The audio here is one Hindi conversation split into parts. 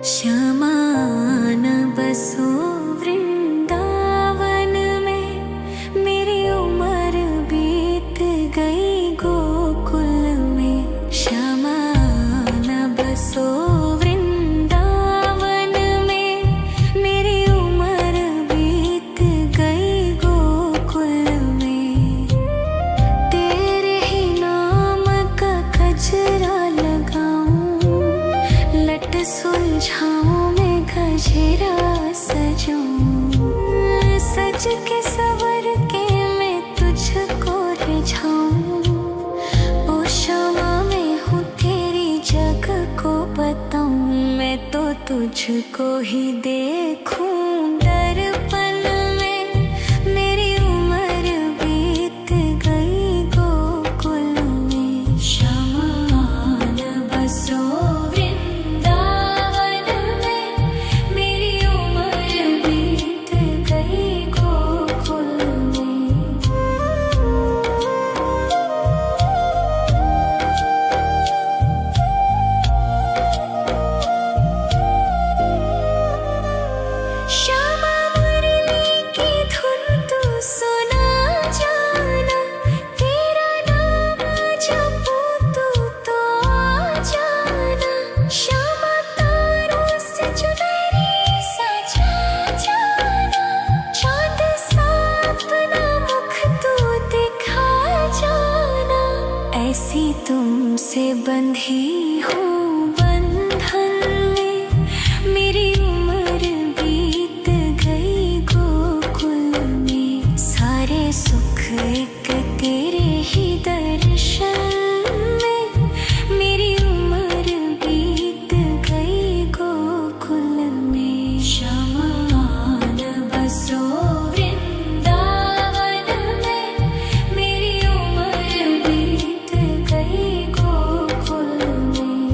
श्यामा न बसो वृंदावन में, मेरी उम्र बीत गई गोकुल में। श्यामा न बसो वृंदावन में, मेरी उम्र बीत गई गोकुल में। तेरे ही नाम का गजरा लगाऊं, लट सुलझाऊं मैं गजरा सजाऊं। सज के सवर के मैं तुझको रिझाऊं। ओ श्यामा मैं हूँ तेरी जग को बताऊं। मैं तो तुझको ही देखूं दर्पण में, मेरी उम्र बीत गई गोकुल में। श्यामा न बसो वृंदावन में, मेरी उम्र बीत गई गोकुल में। श्यामा मुरली की धुन तू सुना जाना, तेरा नाम जपूं तू तो आ जाना। श्यामा तारों से चुनरी सजा जाना, चाँद सा अपना मुख तू दिखा जाना। ऐसी तुमसे बंधी हूँ बंधन में, मेरी उम्र बीत गई गोकुल में। सारे सुख एक तेरे ही दर्शन में, मेरी उम्र बीत गई गोकुल में। श्यामा न बसो वृंदावन में, मेरी उम्र बीत गई गोकुल में।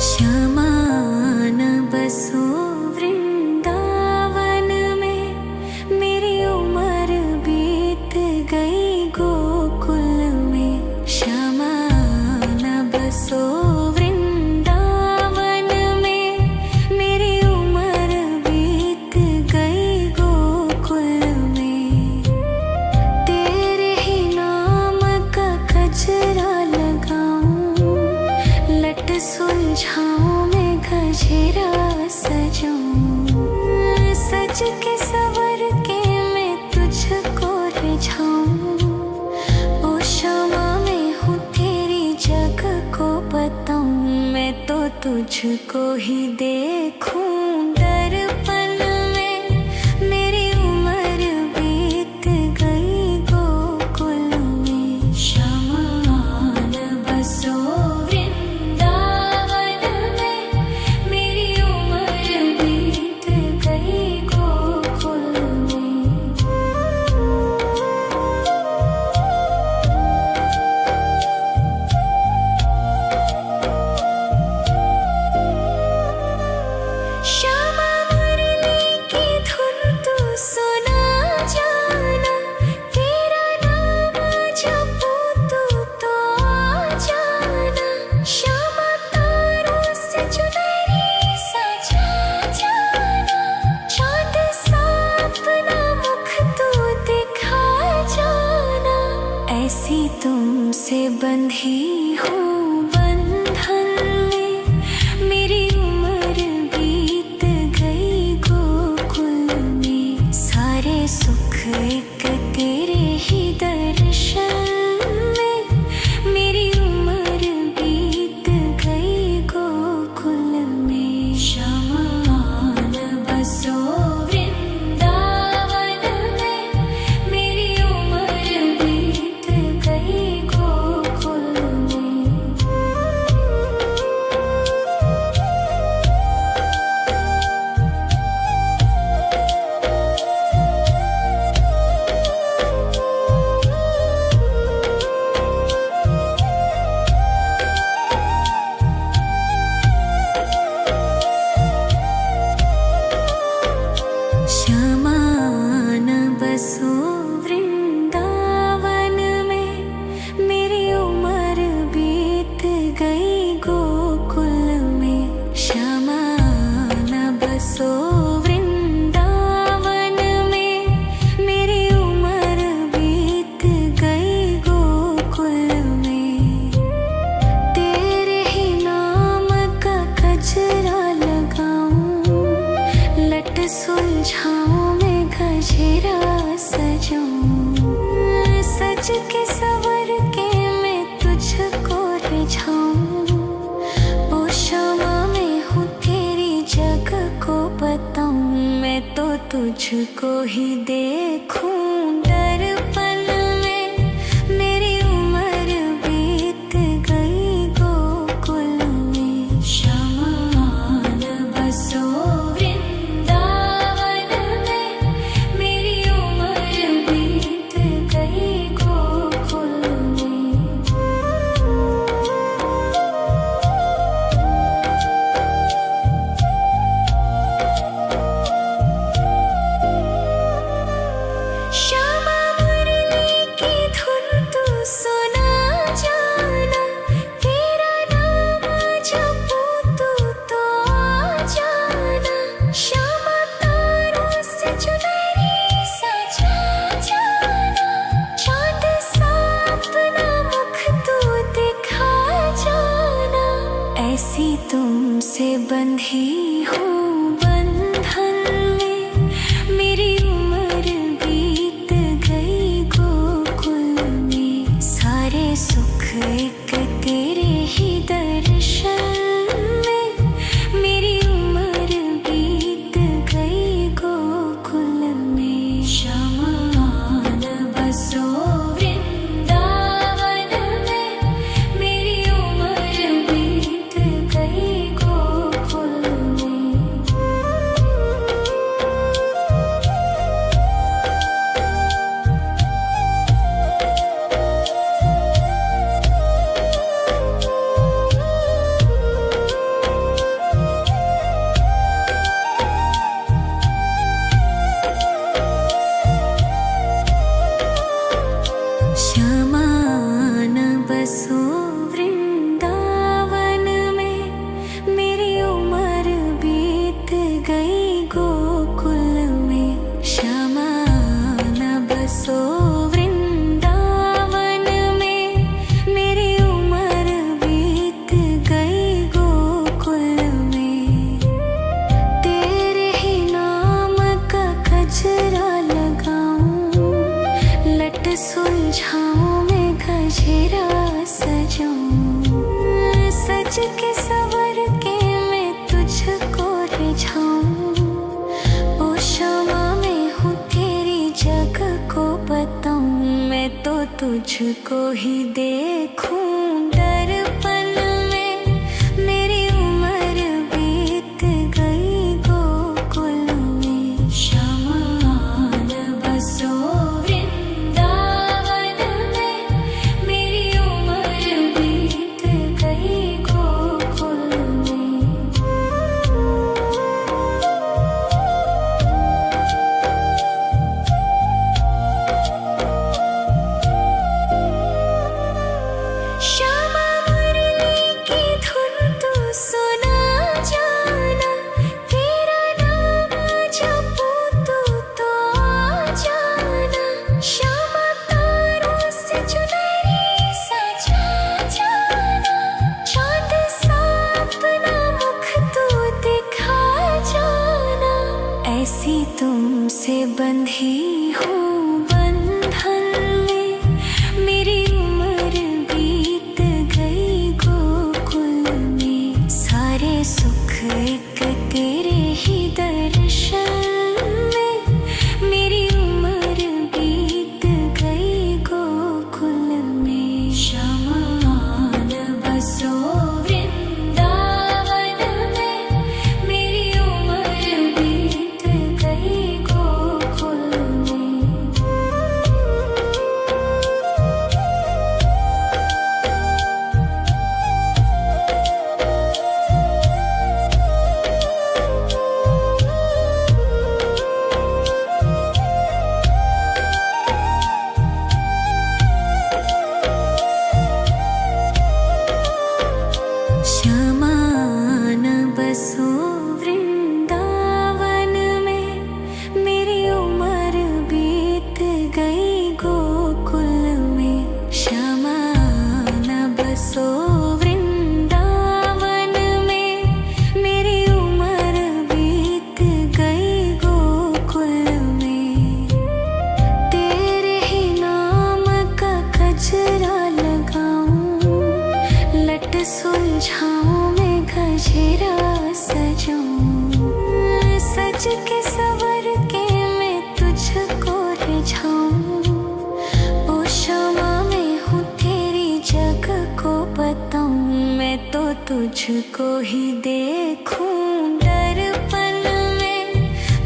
श्यामा न बसो वृंदावन में, मेरी उम्र बीत गई गोकुल में। श्यामा न बसो वृंदावन में, मेरी उम्र बीत गई गोकुल में। तेरे ही नाम का गजरा लगाऊं, लट सुलझाऊं मैं गजरा सजाऊं। सज के सवर के मैं तुझको रिझाऊं। ओ श्यामा मैं हूँ तेरी जग को बताऊं। मैं तो तुझको ही देखूं दर्पण में, मेरी उम्र बीत गई गोकुल में। श्यामा न बसो वृंदावन में, मेरी उम्र बीत गई गोकुल में। श्यामा मुरली गजरा सजाऊं, सज के सवर के मैं तुझको रिझाऊं। ओ शामा मैं हूँ तेरी जग को बताऊं, मैं तो तुझको ही देखूं दर्पण में। मेरी उम्र बीत गई गोकुल में, श्यामा आन बसो वृंदावन में। मेरी उम्र बीत गई गोकुल में। श्यामा मुरली की धुन तू सुना जाना, तेरा नाम जपूं तो आ जाना। श्यामा तारों से चुनरी सजा जाना, चांद सा अपना मुख तू दिखा जाना। ऐसी तुमसे बंधी हूँ बंधन में, मेरी उम्र बीत गई गोकुल में। सारे सुख एक तेरे ही दर्शन में, मेरी उम्र बीत गई गोकुल में। श्यामा आन बसो वृंदावन में, मेरी उम्र बीत गई गोकुल में। श्यामा आन बसो वृंदावन में, मेरी उम्र बीत गई गोकुल में। श्यामा आन बसो वृंदावन में, मेरी उम्र बीत गई गोकुल में। तेरे ही नाम का गजरा लगाऊं, लट सुलझाऊं मैं गजरा सजाऊं। सज के सवर के मैं तुझको रिझाऊं। ओ शामा मैं हूँ तेरी जग को बताऊं, मैं तो तुझको ही देखूं दर्पण में। मेरी उम्र बीत गई गोकुल में, श्यामा आन बसो वृंदावन में। मेरी उम्र बीत गई गोकुल में। श्यामा मुरली की धुन तू सुना जाना, तेरा नाम जपूं तो आ जाना। श्यामा तारों से चुनरी सजा जाना, चांद सा अपना मुख तू दिखा जाना। ऐसी तुमसे बंधी हूँ बंधन में, मेरी उम्र बीत गई गोकुल में। सारे सुख एक तेरे ही दर्शन में, मेरी उम्र बीत गई गोकुल में। श्यामा आन बसो वृंदावन में, मेरी उम्र बीत गई गोकुल में। सजाऊं, सज के सवर के मैं तुझको रिझाऊं। ओ क्षमा मैं हूँ तेरी जग को बताऊं, मैं तो तुझको ही देखूं। दर्पण में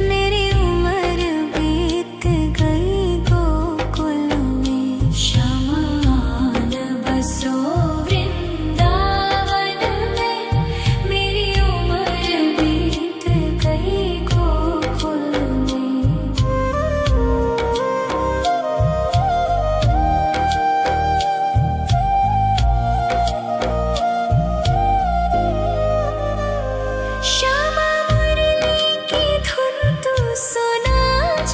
मेरी उम्र बीत गई गोकुल में, शमान बसो वृंदावन में। मेरी उम्र बीत गई गोकुल में। श्यामा मुरली की धुन तू सुना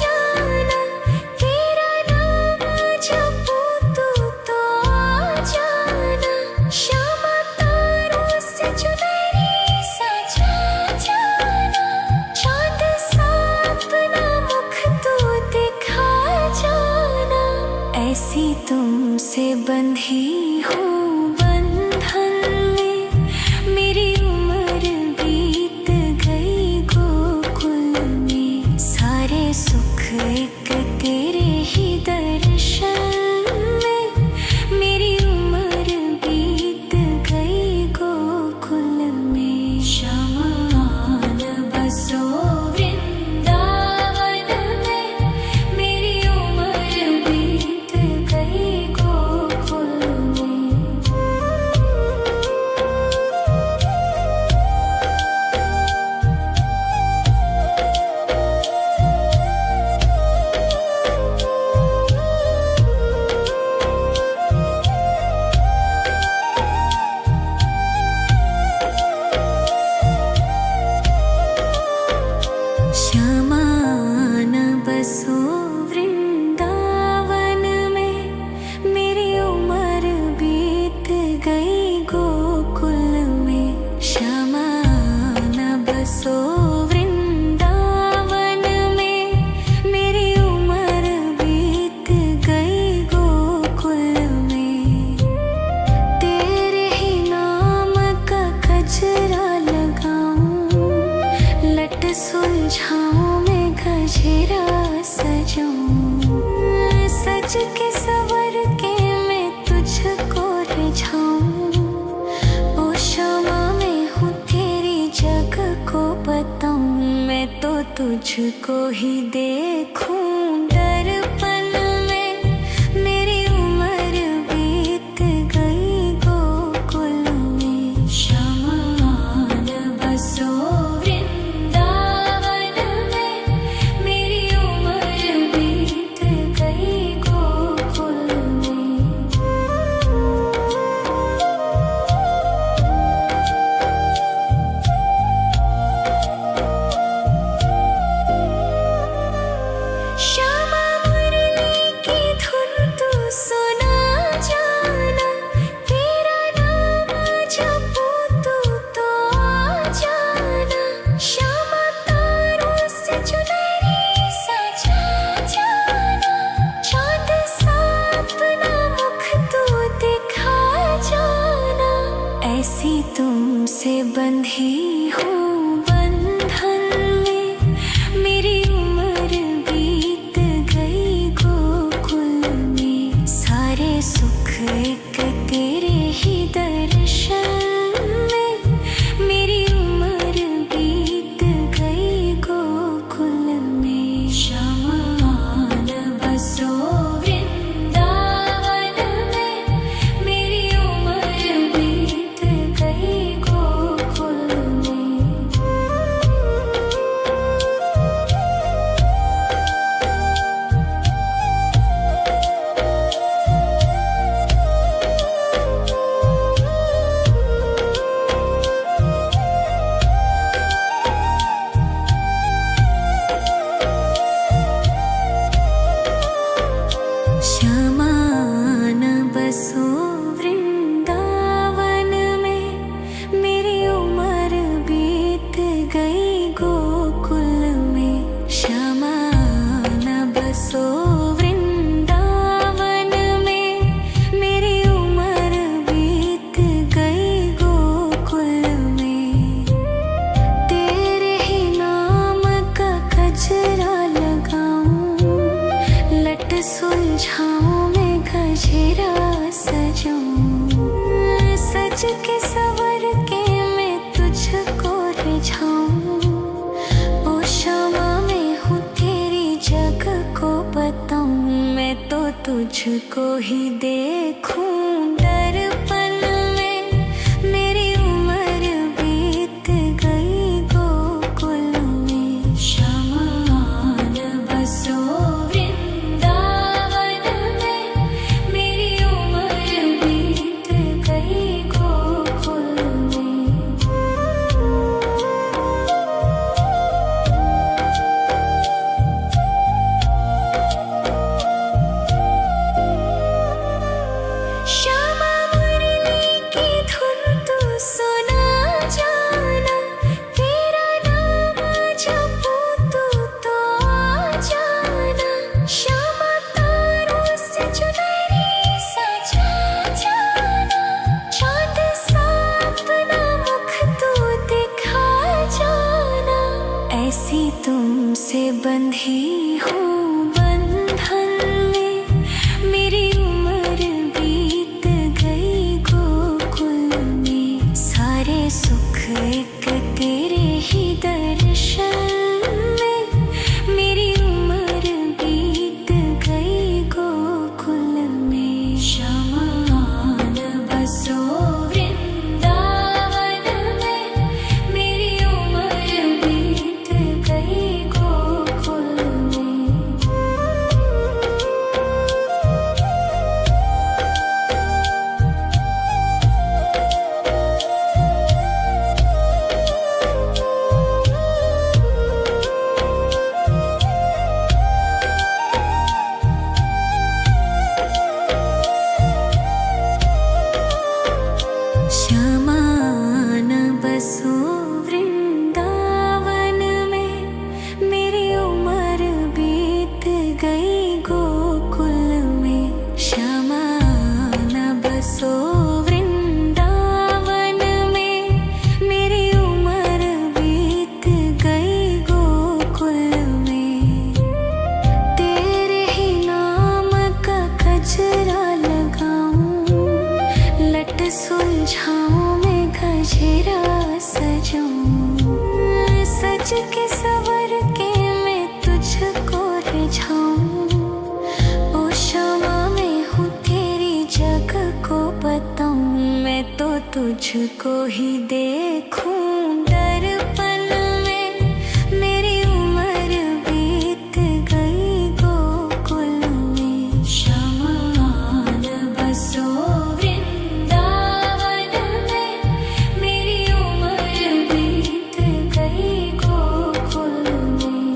जाना, तेरा नाम जपूं तू तो आ जाना। श्यामा तारों से चुनरी सजा जाना, चांद सा अपना मुख तू दिखा जाना। ऐसी तुमसे बंधी हूँ बंधन में, मेरी उम्र बीत गई गोकुल में। सारे सुख एक तेरे ही दर्शन में, मेरी उम्र बीत गई गोकुल में। शमान बसो वृंदावन में, मेरी उम्र बीत गई गोकुल में। श्यामान बसो वृंदावन में, मेरी उम्र बीत गई गोकुल में। श्यामान बसो वृंदावन में, मेरी उम्र बीत गई गोकुल में। तेरे ही नाम का गजरा लगाऊं, लट सुलझाऊं मैं गजरा सजाऊं। सज के सवर के मैं तुझको रिझाऊं। ओ क्षमा मैं हूँ तेरी जग को बताऊं, मैं तो तुझको ही देखूं। दर्पण में मेरी उम्र बीत गई गोकुल में। शमान बसो वृंदावन में, मेरी उम्र बीत गई गोकुल में। श्यामा मुरली की धुन तू सुना जाना, तेरा नाम जपूं तू तो आ जाना। श्यामा तारों से चुनरी सजा जाना, चांद सा अपना मुख तू दिखा जाना। ऐसी तुमसे बंधी हूँ बंधन में, मेरी उम्र बीत गई गोकुल में। सारे सुख एक तेरे ही दर्शन में, मेरी उम्र बीत गई गोकुल में। शमान बसो वृंदावन में, मेरी उम्र बीत गई गोकुल में। शमान बसो वृंदावन में, मेरी उम्र बीत गई गोकुल में। शमान बसो वृंदावन में, मेरी उम्र बीत गई गोकुल में। सजाऊं, सज के सवर के मैं तुझको रिझाऊं। ओ क्षमा मैं हूँ तेरी जग को बताऊं, मैं तो तुझको ही देखूं दर्पण में। मेरी उम्र बीत गई गोकुल में, श्यामा न बसो वृंदावन में। मेरी उम्र बीत गई गोकुल में। श्यामा मुरली की धुन तू सुना जाना, तेरा नाम जपूं तू तो आ जाना। श्यामा तारों से चुनरी सजा जाना, चाँद सा अपना मुख तू दिखा जाना। ऐसी तुमसे बंधी हूँ बंधन में, मेरी उम्र बीत गई गोकुल में। सारे सुख एक तेरे ही दर्शन में, मेरी उम्र बीत गई गोकुल में। श्यामा न बसो वृंदावन में, मेरी उम्र बीत गई गोकुल में। श्यामा न बसो वृंदावन में, मेरी उम्र बीत गई गोकुल में। श्यामा न बसो वृंदावन में, मेरी उम्र बीत गई गोकुल में। तेरे ही नाम का गजरा लगाऊं, लट सुलझाऊं मैं गजरा सजाऊं। सज के सवर के मैं तुझको रिझाऊं। ओ क्षमा मैं हूँ तेरी जग को बताऊं, मैं तो तुझको ही देखूं दर्पण में। मेरी उम्र बीत गई गोकुल में, श्यामा न बसो वृंदावन में। मेरी उम्र बीत गई गोकुल में।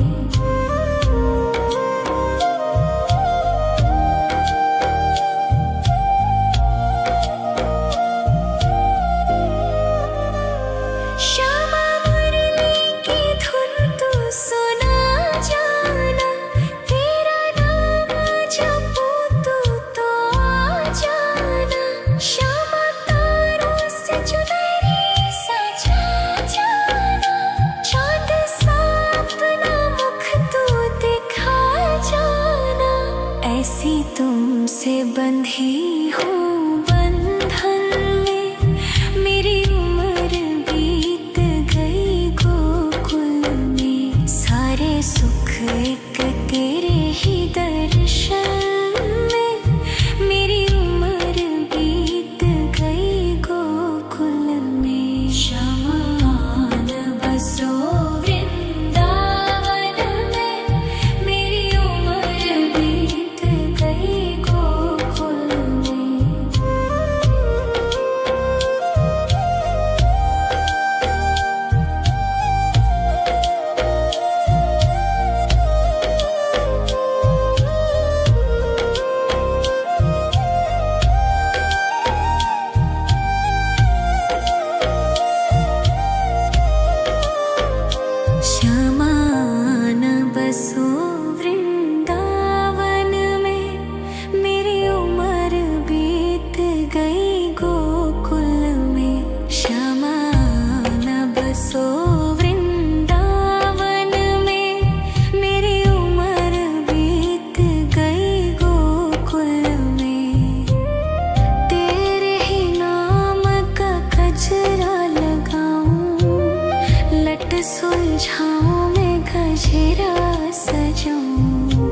लट सुलझाऊं मैं गजरा सजाऊं,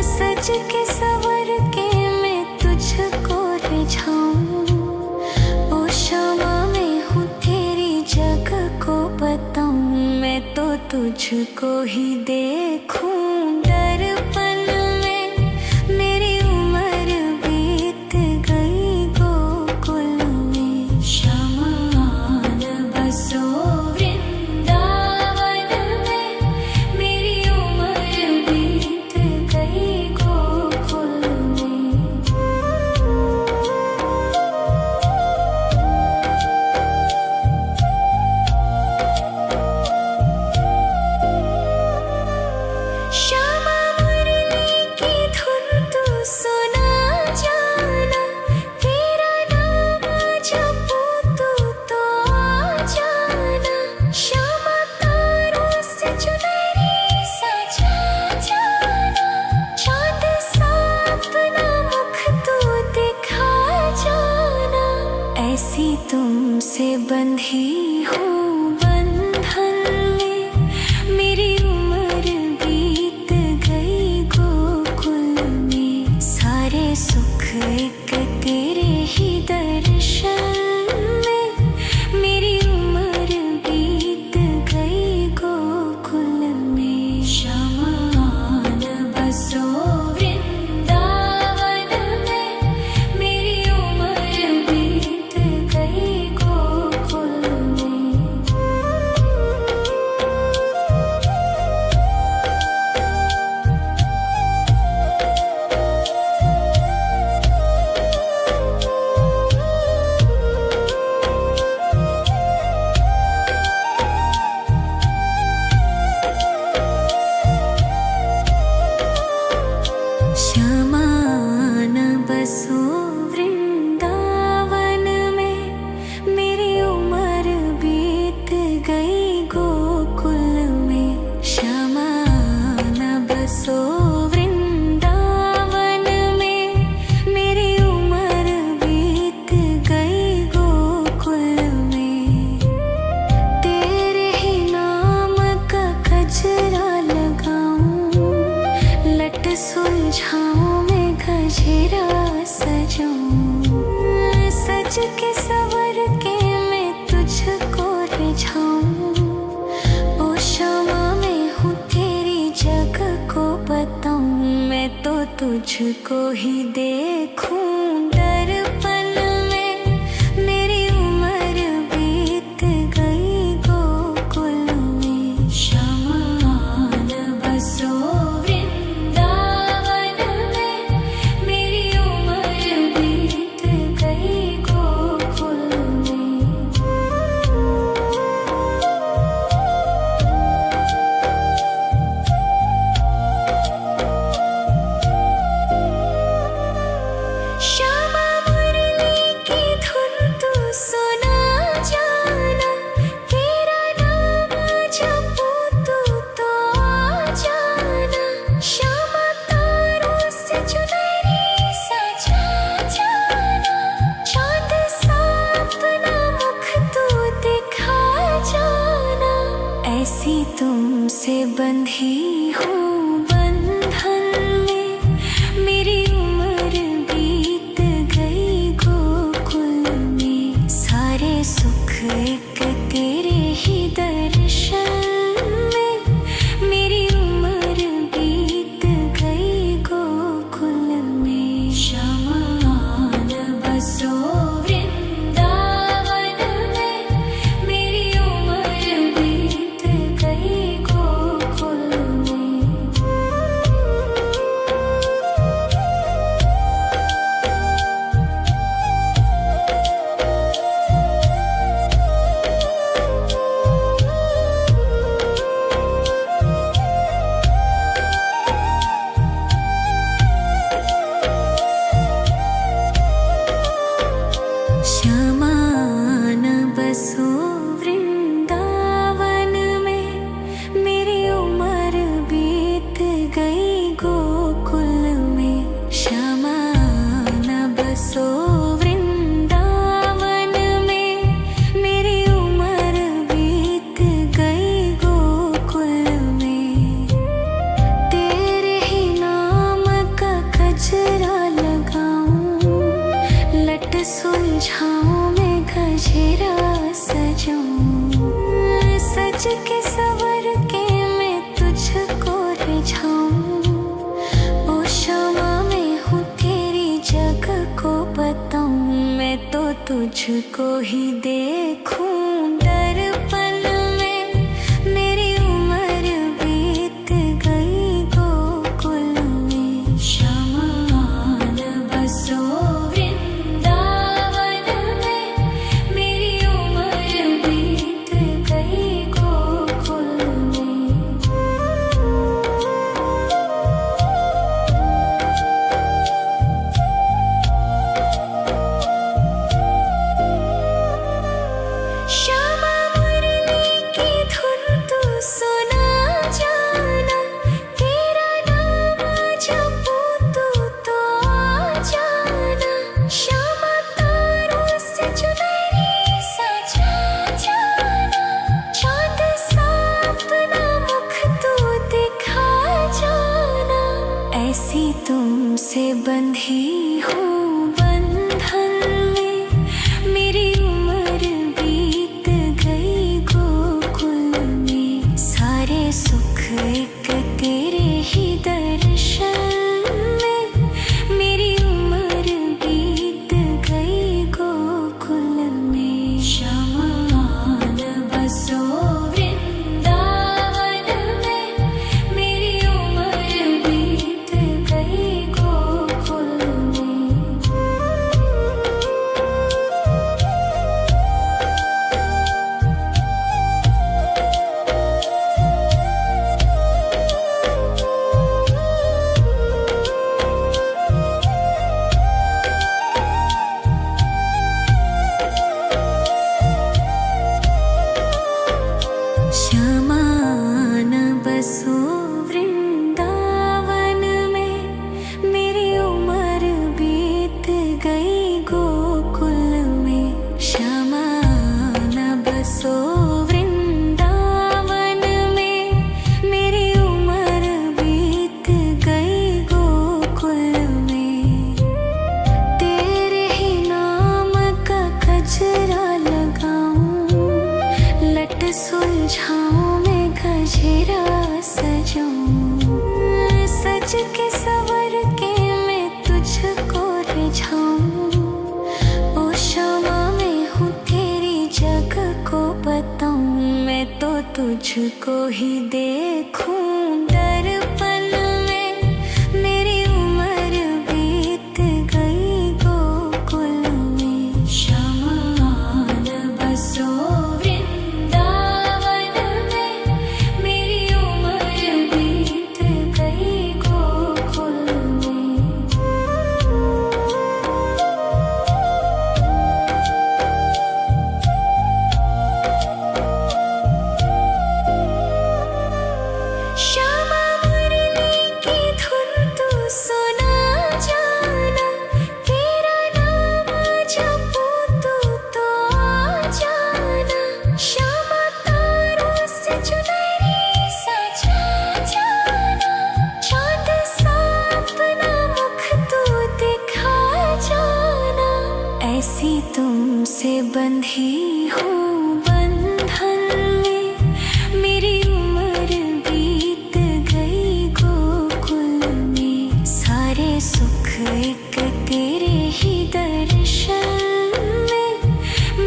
सज के सवर के मैं तुझको रिझाऊं। ओ शामा मैं हूँ तेरी जग को बताऊं, मैं तो तुझको ही देखूं दर्पण में। मेरी उम्र बीत गई गोकुल में, श्यामा आन बसो वृंदावन में। मेरी उम्र बीत गई गोकुल में। श्यामा मुरली की धुन तू सुना जाना, तेरा नाम जपूं तो आ जाना। श्यामा तारों से चुनरी सजा जाना, चांद सा अपना मुख तू दिखा जाना। ऐसी तुमसे बंधी हूँ बंधन में, मेरी उम्र बीत गई गोकुल में। सारे सुख एक तेरे ही दर्शन में, मेरी उम्र बीत गई गोकुल में। श्यामा आन बसो वृंदावन में, मेरी उम्र बीत गई गोकुल में। श्यामा आन बसो वृंदावन में, मेरी उम्र बीत गई गोकुल में। श्यामा आन बसो वृंदावन में, मेरी उम्र बीत गई गोकुल में। तेरे ही नाम का गजरा लगाऊं, लट सुलझाऊं मैं गजरा सजाऊं, सज के सवर के मैं तुझको रिझाऊं। ओ शामा मैं हूँ तेरी जग को बताऊं, मैं तो तुझको ही देखूं दर्पण में। मेरी उम्र बीत गई गोकुल में, श्यामा आन बसो वृंदावन में। मेरी उम्र बीत गई गोकुल में। श्यामा मुरली की धुन तू सुना जाना, तेरा नाम जपूं तो आ जाना। श्यामा तारों से चुनरी सजा जाना, चांद सा अपना मुख तू दिखा जाना। ऐसी तुमसे बंधी हूँ बंधन में, मेरी उम्र बीत गई गोकुल में। सारे सुख एक तेरे ही दर्शन में, मेरी उम्र बीत गई गोकुल में। श्यामा आन बसो वृंदावन में, मेरी उम्र बीत गई गोकुल में। तुझको ही देखूं दर्पण में। मेरी उम्र बीत गई गोकुल में। शमान बसो वृंदावन में। मेरी उम्र बीत गई गोकुल में। श्यामा मुरली की धुन तू सुना जाना। तेरा नाम जपूं तू तो आ जाना। श्यामा तारों से चुनरी सजा जाना। चांद सा अपना मुख तू दिखा जाना। ऐसी तुमसे बंधी हूँ बंधन में। मेरी उम्र बीत गई गोकुल में। सारे सुख एक तेरे ही दर्शन में। मेरी उम्र बीत गई गोकुल में। शमान बसो वृंदावन में। मेरी उम्र बीत गई गोकुल में। श्यामान बसो वृंदावन में। मेरी उम्र बीत गई गोकुल में। श्यामान बसो वृंदावन में। मेरी उम्र बीत गई गोकुल में। तेरे ही नाम का गजरा लगाऊं। लट सुलझाऊं मैं गजरा सजाऊं। सज के सवर के मैं तुझको रिझाऊं। ओ श्यामा मैं हूँ तेरी जग को बताऊं। मैं तो तुझको ही देखूं दर्पण में। मेरी उम्र बीत गई गोकुल में। शमान बसो वृंदावन में। मेरी उम्र बीत गई गोकुल में। श्यामा मुरली की धुन तू सुना जाना। तेरा नाम जपूं तू तो आ जाना। श्यामा तारों से चुनरी सजा जाना। चांद सा अपना मुख तू दिखा जाना। ऐसी तुमसे बंधी हूँ बंधन में। मेरी उम्र बीत गई गोकुल में। सारे सुख एक तेरे ही दर्शन में।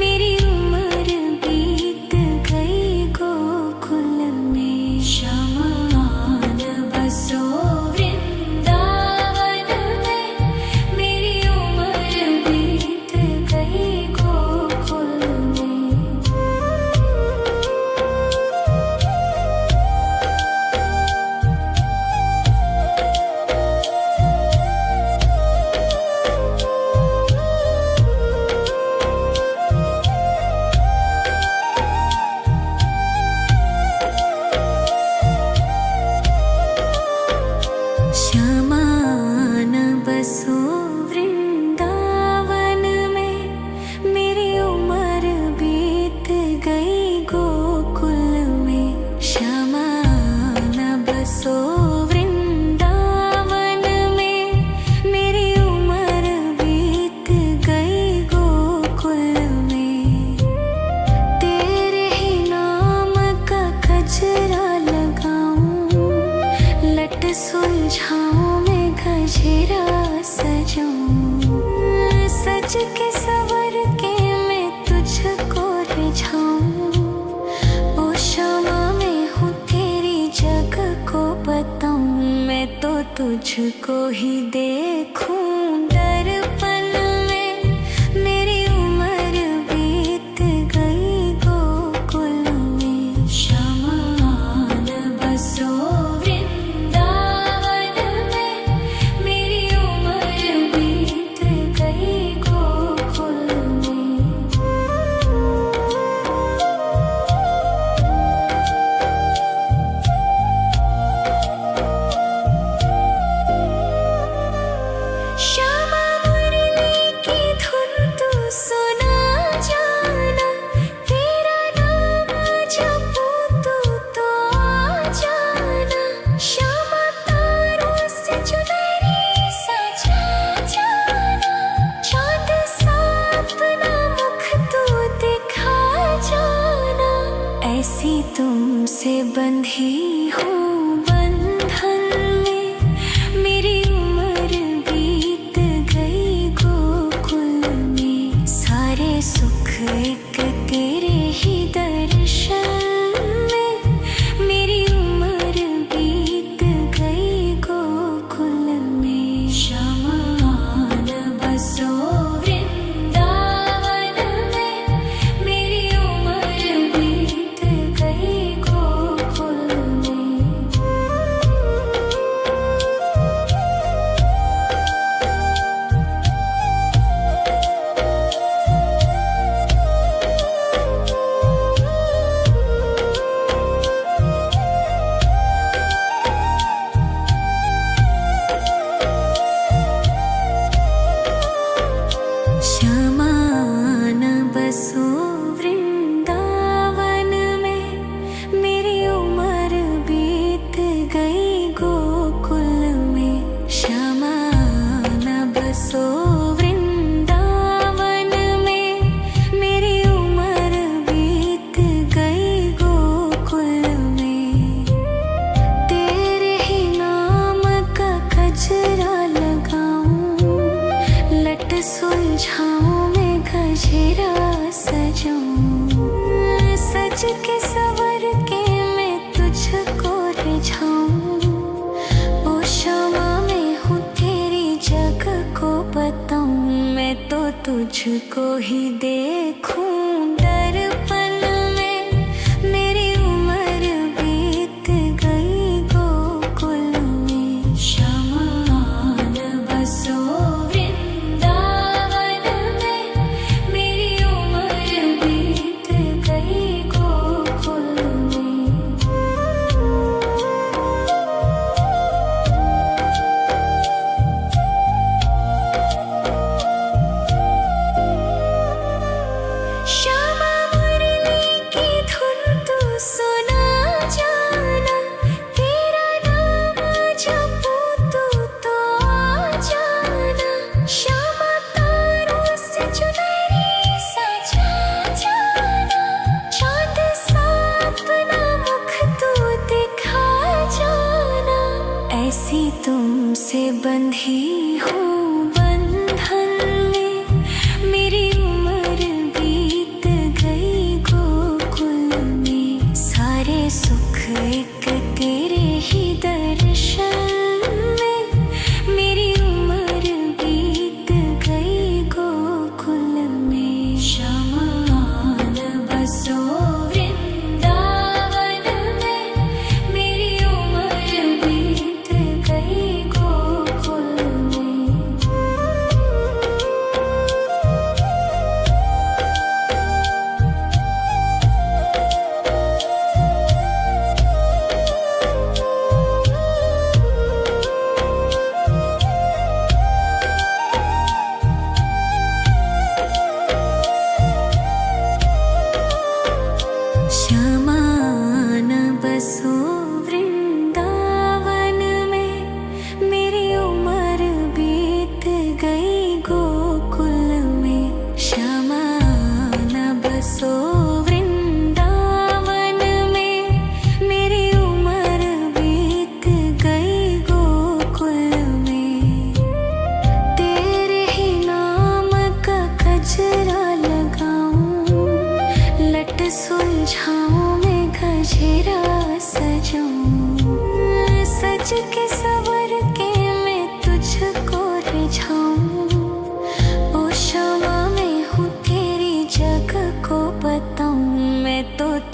मेरी उम्र बीत गई गोकुल में। शमान बसो वृंदावन में। मेरी उम्र बीत गई गोकुल में। श्यामान बसो वृंदावन में। मेरी उम्र बीत गई गोकुल में। श्यामान बसो वृंदावन में। मेरी उम्र बीत गई गोकुल में। तेरे ही नाम का गजरा लगाऊं। लट सुलझाऊं मैं गजरा सजाऊं। सज के सवर के तुझको ही देखूं दर्पण में। मेरी उम्र बीत गई गोकुल में। शमान बसो वृंदावन में। मेरी उम्र बीत गई गोकुल में। श्यामा मुरली की धुन तू सुना जाना। तेरा नाम जपूं तू तो आ जाना। श्यामा तारों से चुनरी सजा जाना। चाँद सा अपना मुख तू दिखा जाना। ऐसी तुमसे बंधी हूँ बंधन में। मेरी उम्र बीत गई गोकुल में। सारे सुख एक तेरे ही दर्शन में। मेरी उम्र बीत गई गोकुल में। शमान बसो वृंदावन में। मेरी उम्र बीत गई गोकुल में। शमान बसो वृंदावन में। मेरी उम्र बीत गई गोकुल में। शमान बसो वृंदावन में। मेरी उम्र बीत गई गोकुल में। तेरे ही नाम का गजरा लगाऊं। लट सुलझाऊं मैं गजरा सजाऊं। सज के सवर के मैं तुझको रिझाऊं। ओ क्षमा मैं हूँ तेरी जग को बताऊं। मैं तो तुझको ही देखूं दर्पण में। मेरी उम्र बीत गई गोकुल में। शमान बसो वृंदावन में। मेरी उम्र बीत गई गोकुल में। श्यामा मुरली की धुन तू सुना जाना। तेरा नाम जपूं तू तो आ जाना। श्यामा तारों से चुनरी सजा जाना। चाँद सा अपना मुख तू दिखा जाना। ऐसी तुमसे बंधी हूँ बंधन में। मेरी उम्र बीत गई गोकुल में। सारे सुख एक तेरे ही दर्शन में। मेरी उम्र बीत गई गोकुल में। शमान बसो वृंदावन में। मेरी उम्र बीत गई गोकुल में। शमान बसो वृंदावन में। मेरी उम्र बीत गई गोकुल में। शमान बसो वृंदावन में। मेरी उम्र बीत गई गोकुल में। तेरे ही नाम का गजरा लगाऊं। लट सुलझाऊं मैं गजरा सजाऊं। सज के सवर के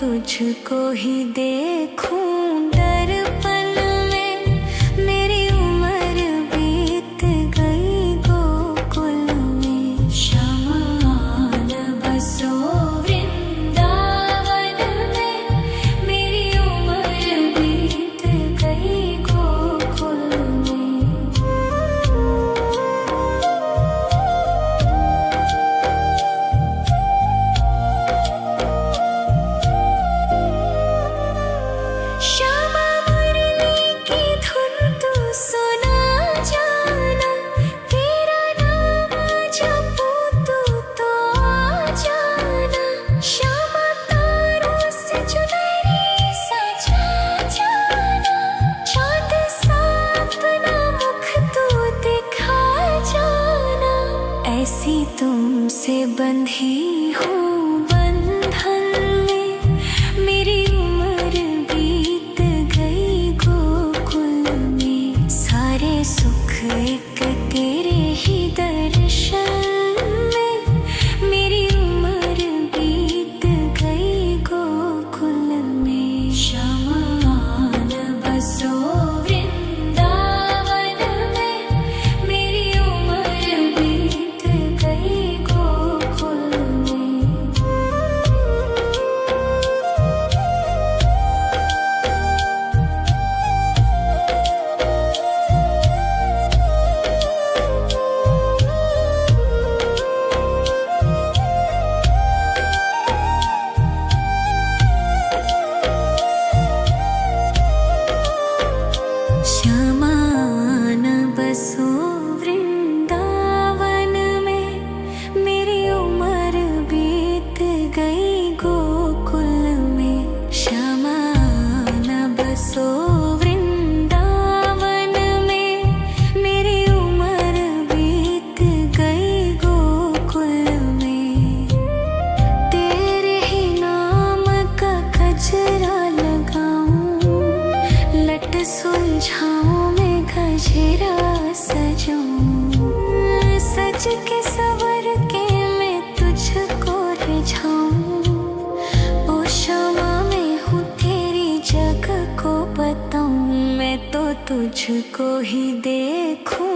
तुझको ही देखूं दर्पण में। मेरी उम्र बीत गई गोकुल में। शमान बसो वृंदावन में। मेरी उम्र बीत गई गोकुल में। श्यामा मुरली की धुन तू सुना जाना। तेरा नाम जपूं तो आ जाना। श्यामा तारों से चुनरी सजा जाना। चाँद सा अपना मुख तू दिखा जाना। ऐसी तुमसे बंधी हूँ बंधन में। मेरी उम्र बीत गई गोकुल में। सारे सुख एक तेरे ही दर्शन में। मेरी उम्र बीत गई गोकुल में। शमान बसो वृंदावन में। मेरी उम्र बीत गई गोकुल में। श्यामान बसो वृंदावन में। मेरी उम्र बीत गई गोकुल में। श्यामान बसो वृंदावन में। मेरी उम्र बीत गई गोकुल में। तेरे ही नाम का गजरा लगाऊं। लट सुलझाऊं मैं गजरा सजाऊं। सज के सवर के मैं तुझको रिझाऊं। ओ क्षमा मैं हूँ तेरी जग को बताऊं। मैं तो तुझको ही देखूं